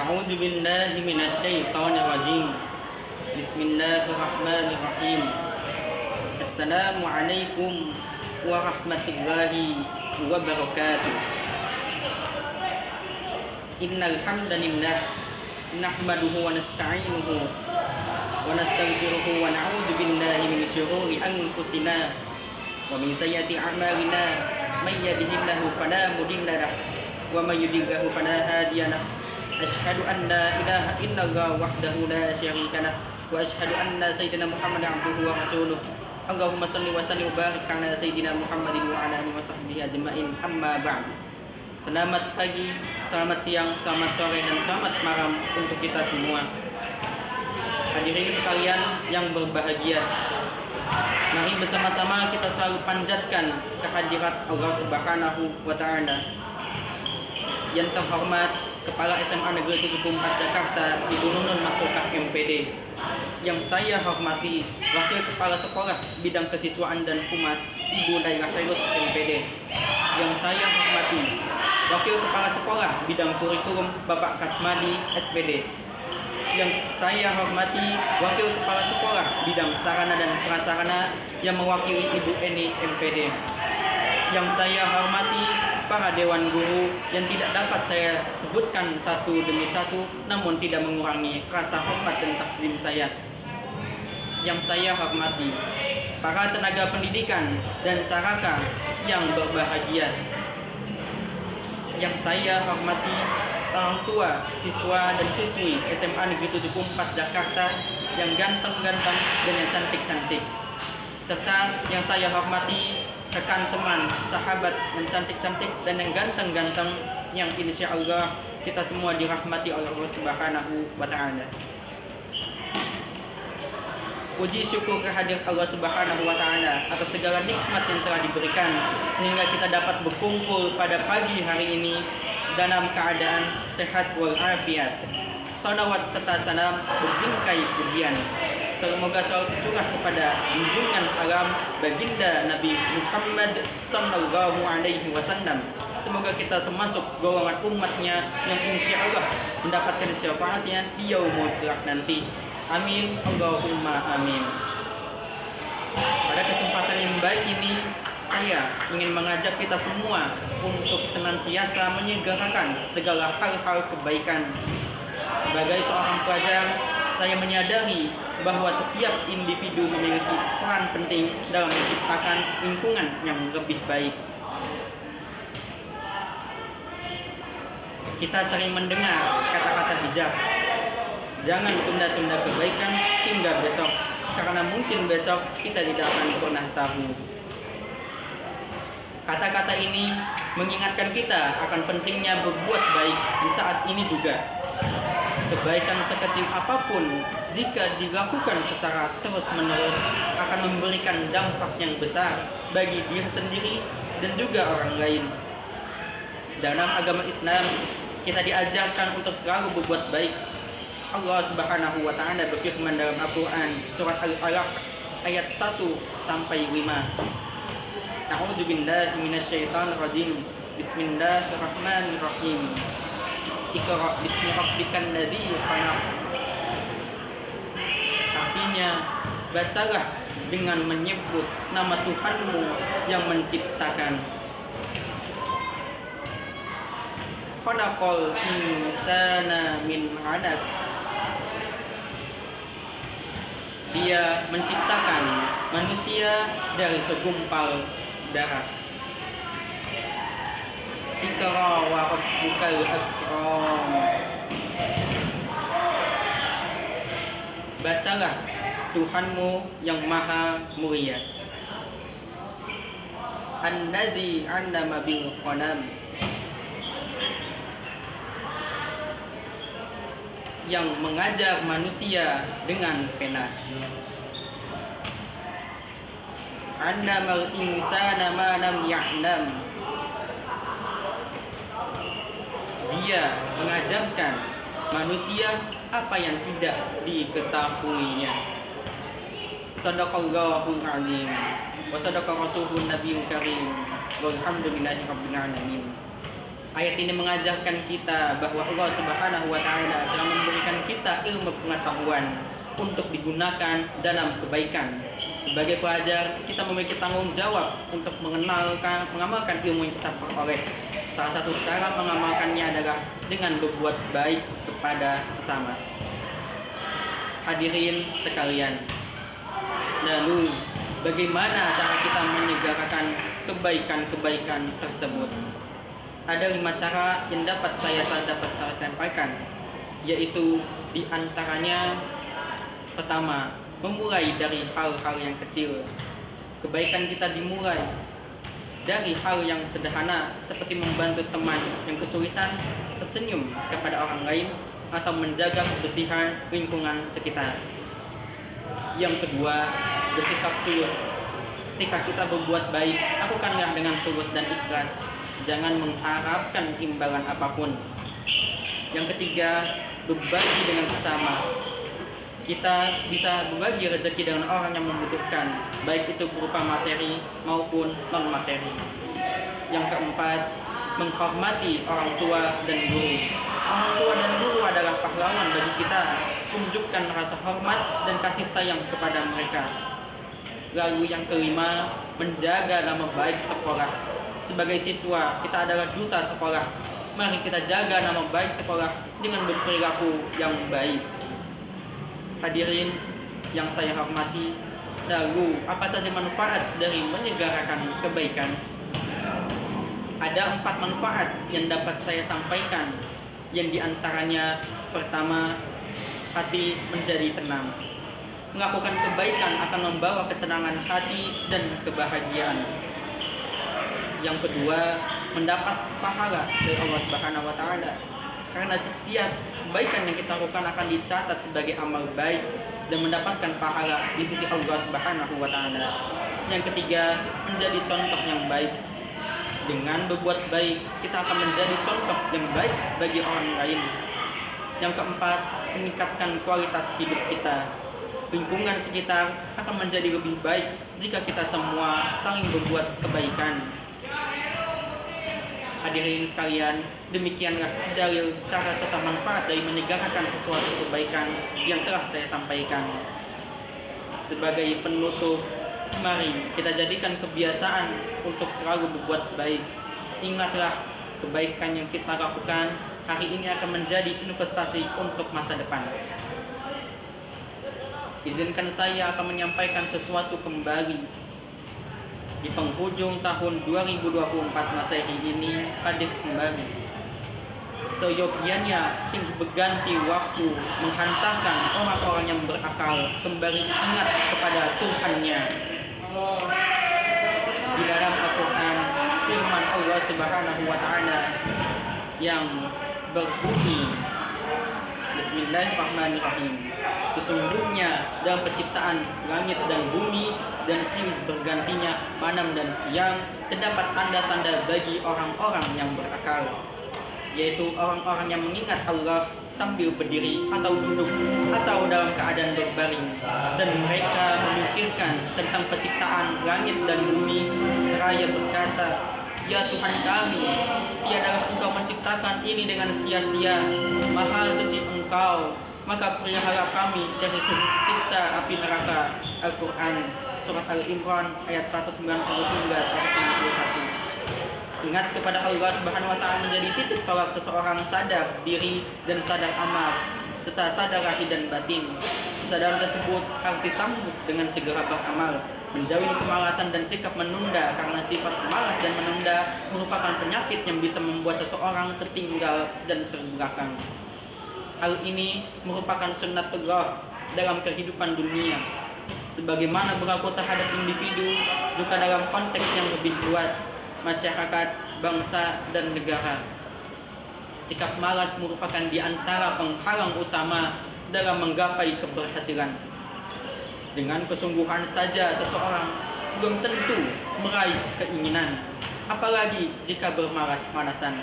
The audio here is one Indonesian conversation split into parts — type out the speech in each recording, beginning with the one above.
A'udzu billahi minasyaitonir rajim. Bismillahirrahmanirrahim. Assalamualaikum warahmatullahi wabarakatuh. Innal hamdalillah nahmaduhu wa nasta'inuhu wa nastaghfiruhu wa na'udzu billahi min syururi anfusina wa min sayyiati a'malina may yahdihillahu fala mudilla lahu wa may yudlilhu fala hadiya lahu. Asyhadu an la ilaha illallah wahdahu la syarika lahu wa asyhadu anna sayyidina Muhammadan abduhu wa rasuluh. Allahumma shalli wa sallim wa barik ala sayyidina Muhammadin wa ala alihi wa sahbihi ajmain. Amma ba'd. Selamat pagi, selamat siang, selamat sore dan selamat malam untuk kita semua. Hadirin sekalian yang berbahagia, mari bersama-sama kita selalu panjatkan kehadirat Allah Subhanahu wa taala. Yang terhormat Kepala SMA Negeri 74 Jakarta, Ibu Nunun Masukah MPD. Yang saya hormati Wakil Kepala Sekolah Bidang Kesiswaan dan Humas, Ibu Laila Khairut MPD. Yang saya hormati Wakil Kepala Sekolah Bidang Kurikulum, Bapak Kasmadi SPD. Yang saya hormati Wakil Kepala Sekolah Bidang Sarana dan Prasarana yang mewakili Ibu Eni MPD. Yang saya hormati para dewan guru yang tidak dapat saya sebutkan satu demi satu, namun tidak mengurangi rasa hormat dan takdim saya. Yang saya hormati para tenaga pendidikan dan caraka yang berbahagia. Yang saya hormati orang tua, siswa dan siswi SMA Negeri 74 Jakarta yang ganteng-ganteng dan yang cantik-cantik. Serta yang saya hormati rekan teman, sahabat yang cantik-cantik dan yang ganteng-ganteng yang insya Allah kita semua dirahmati oleh Allah Subhanahu wa taala. Puji syukur kehadirat Allah Subhanahu wa taala atas segala nikmat yang telah diberikan sehingga kita dapat berkumpul pada pagi hari ini dalam keadaan sehat walafiat. Salawat serta salam berbingkai pujian semoga selalu tercurah kepada junjungan alam baginda Nabi Muhammad sallallahu alaihi wasallam. Semoga kita termasuk golongan umatnya yang insya Allah mendapatkan syafaatnya di yaumul qiyamah nanti. Amin Allahumma amin. Pada kesempatan yang baik ini saya ingin mengajak kita semua untuk senantiasa menyegerakan segala hal-hal kebaikan. Sebagai seorang pelajar, saya menyadari bahwa setiap individu memiliki peran penting dalam menciptakan lingkungan yang lebih baik. Kita sering mendengar kata-kata bijak, jangan tunda-tunda kebaikan hingga besok, karena mungkin besok kita tidak akan pernah tahu. Kata-kata ini mengingatkan kita akan pentingnya berbuat baik di saat ini juga. Kebaikan sekecil apapun jika dilakukan secara terus-menerus akan memberikan dampak yang besar bagi diri sendiri dan juga orang lain. Dalam agama Islam, kita diajarkan untuk selalu berbuat baik. Allah Subhanahu wa taala berfirman dalam Al-Qur'an surat Al-Alaq ayat 1 sampai 5. A'udzu billahi minasyaitonir rajim. Bismillahirrahmanirrahim. Iqra bismi rabbikal ladzi khalaq. Artinya, bacalah dengan menyebut nama Tuhanmu yang menciptakan. Khalaqal insana min 'alaq. Dia menciptakan manusia dari segumpal darah. Iqra wa rabbukal akram. Bacalah Tuhanmu yang maha mulia. Alladzi 'allama bil qalam. Yang mengajar manusia dengan pena. 'Allamal insana ma lam ya'lam. Dia mengajarkan manusia apa yang tidak diketahuinya. Shadaqallahul azim wa sadaqa rasulun nabiyul karim. Walhamdulillahi rabbil alamin. Ayat ini mengajarkan kita bahwa Allah Subhanahu wa taala telah memberikan kita ilmu pengetahuan untuk digunakan dalam kebaikan. Sebagai pelajar, kita memiliki tanggung jawab untuk mengamalkan ilmu yang kita peroleh. Salah satu cara mengamalkannya adalah dengan berbuat baik kepada sesama. Hadirin sekalian, lalu bagaimana cara kita menyegarkan kebaikan-kebaikan tersebut? Ada 5 cara yang dapat saya sampaikan, yaitu diantaranya pertama, memulai dari hal-hal yang kecil. Kebaikan kita dimulai dari hal yang sederhana seperti membantu teman yang kesulitan, tersenyum kepada orang lain, atau menjaga kebersihan lingkungan sekitar. Yang kedua, bersikap tulus. Ketika kita berbuat baik, lakukanlah dengan tulus dan ikhlas. Jangan mengharapkan imbalan apapun. Yang ketiga, berbagi dengan sesama. Kita bisa berbagi rezeki dengan orang yang membutuhkan, baik itu berupa materi maupun non-materi. Yang keempat, menghormati orang tua dan guru. Orang tua dan guru adalah pahlawan bagi kita. Tunjukkan rasa hormat dan kasih sayang kepada mereka. Lalu yang kelima, menjaga nama baik sekolah. Sebagai siswa, kita adalah duta sekolah. Mari kita jaga nama baik sekolah dengan berperilaku yang baik. Hadirin yang saya hormati, lalu apa saja manfaat dari menyegarakan kebaikan? Ada 4 manfaat yang dapat saya sampaikan, yang diantaranya pertama, hati menjadi tenang. Melakukan kebaikan akan membawa ketenangan hati dan kebahagiaan. Yang kedua, mendapat pahala dari Allah Subhanahu wa taala. Karena setiap kebaikan yang kita lakukan akan dicatat sebagai amal baik dan mendapatkan pahala di sisi Allah Subhanahu wa taala. Yang ketiga, menjadi contoh yang baik. Dengan berbuat baik, kita akan menjadi contoh yang baik bagi orang lain. Yang keempat, meningkatkan kualitas hidup kita. Lingkungan sekitar akan menjadi lebih baik jika kita semua saling berbuat kebaikan. Hadirin sekalian, demikianlah dalil cara serta manfaat dari menyegarkan sesuatu kebaikan yang telah saya sampaikan. Sebagai penutup, mari kita jadikan kebiasaan untuk selalu berbuat baik. Ingatlah, kebaikan yang kita lakukan hari ini akan menjadi investasi untuk masa depan. Izinkan saya akan menyampaikan sesuatu kembali. Di penghujung tahun 2024 Masehi ini hadir kembali. Seyogianya sing berganti waktu menghantarkan orang-orang yang berakal kembali ingat kepada Tuhannya. Di dalam Al-Quran, firman Allah Subhanahu wa taala yang berbunyi, Bismillahirrahmanirrahim. Sesungguhnya dalam penciptaan langit dan bumi dan silih bergantinya malam dan siang terdapat tanda-tanda bagi orang-orang yang berakal, yaitu orang-orang yang mengingat Allah sambil berdiri atau duduk atau dalam keadaan berbaring, dan mereka memikirkan tentang penciptaan langit dan bumi seraya berkata, Ya Tuhan kami, tiadalah Engkau menciptakan ini dengan sia-sia. Maha suci Engkau, maka pelihara kami dari siksa api neraka. Al-Quran Surat Al-Imran ayat 190 hingga 191. Ingat kepada Allah Subhanahu wa taala menjadi titik tolak seseorang sadar diri dan sadar amal, serta sadar lahir dan batin. Kesadaran tersebut harus disambut dengan segera beramal, menjauhi kemalasan dan sikap menunda, karena sifat malas dan menunda merupakan penyakit yang bisa membuat seseorang tertinggal dan terbelakang. Hal ini merupakan sunnatullah dalam kehidupan dunia, sebagaimana berlaku terhadap individu juga dalam konteks yang lebih luas, masyarakat, bangsa, dan negara. Sikap malas merupakan di antara penghalang utama dalam menggapai keberhasilan. Dengan kesungguhan saja seseorang belum tentu meraih keinginan, apalagi jika bermalas-malasan.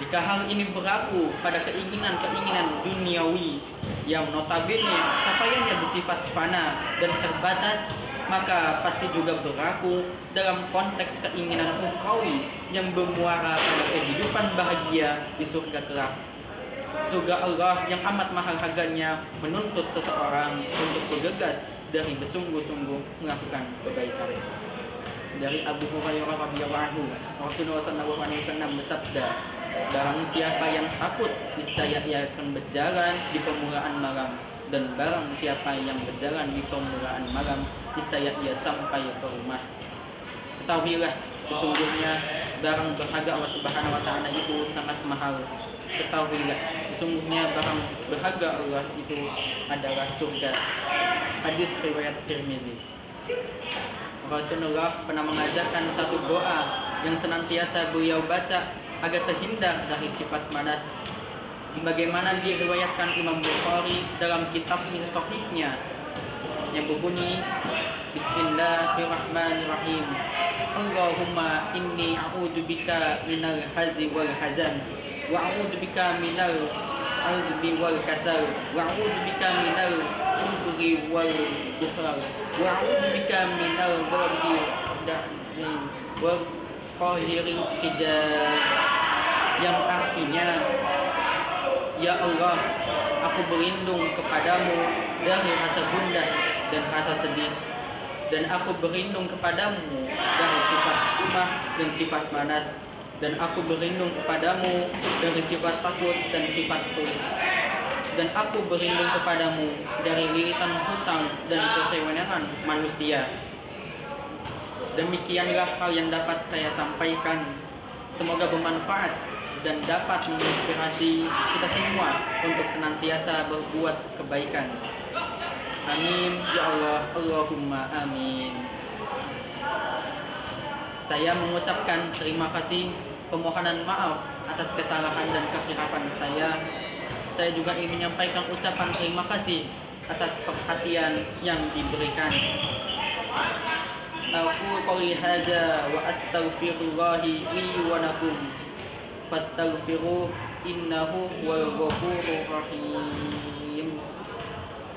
Jika hal ini berlaku pada keinginan-keinginan duniawi yang notabene capaiannya bersifat fana dan terbatas, maka pasti juga berlaku dalam konteks keinginan ukhrawi yang bermuara pada kehidupan bahagia di surga kelak. Surga Allah yang amat mahal harganya menuntut seseorang untuk bergegas dari bersungguh-sungguh melakukan kebaikan. Dari Abu Hurairah radhiyallahu anhu, Rasulullah SAW bersabda, barang siapa yang takut, niscaya ia akan berjalan di permulaan malam, dan barang siapa yang berjalan di permulaan malam, niscaya ia sampai ke rumah. Ketahuilah, sesungguhnya barang berharga Allah Subhanahu wa taala itu sangat mahal. Ketahuilah, sesungguhnya barang berharga Allah itu adalah surga. Hadis riwayat Tirmidzi. Rasulullah pernah mengajarkan satu doa yang senantiasa beliau baca agar terhindar dari sifat malas, sebagaimana diriwayatkan Imam Bukhari dalam kitab Sahihnya yang berbunyi, Bismillahirrahmanirrahim. Allahumma inni a'udzubika minal hazi wal hazan, wa a'udzubika minal a'udzubi wal kasal, wa a'udzubika minal ubri wal bukhar, wa a'udzubika minal ghadabi wal qahiril hijab. Yang artinya, ya Allah, aku berlindung kepadamu dari rasa gundah dan rasa sedih, dan aku berlindung kepadamu dari sifat lemah dan sifat malas, dan aku berlindung kepadamu dari sifat takut dan sifat pelit, dan aku berlindung kepadamu dari liritan hutang dan kesewenangan manusia. Demikianlah hal yang dapat saya sampaikan. Semoga bermanfaat dan dapat menginspirasi kita semua untuk senantiasa berbuat kebaikan. Amin ya Allah, Allahumma amin. Saya mengucapkan terima kasih, permohonan maaf atas kesalahan dan kekhilafan saya. Saya juga ingin menyampaikan ucapan terima kasih atas perhatian yang diberikan. Aku qouli hadza wa astaghfirullahi li wa lakum fastaghfiruh innahu huwal ghafurur rahim.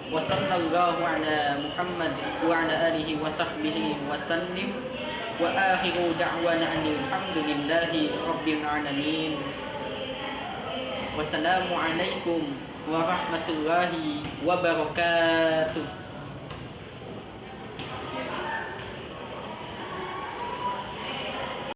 Wa sallallahu ala Muhammad wa ala alihi wa sahbihi wa sallim. Wa akhiru da'wana alhamdulillahi rabbil alamin. Wassalamu alaikum warahmatullahi wabarakatuh.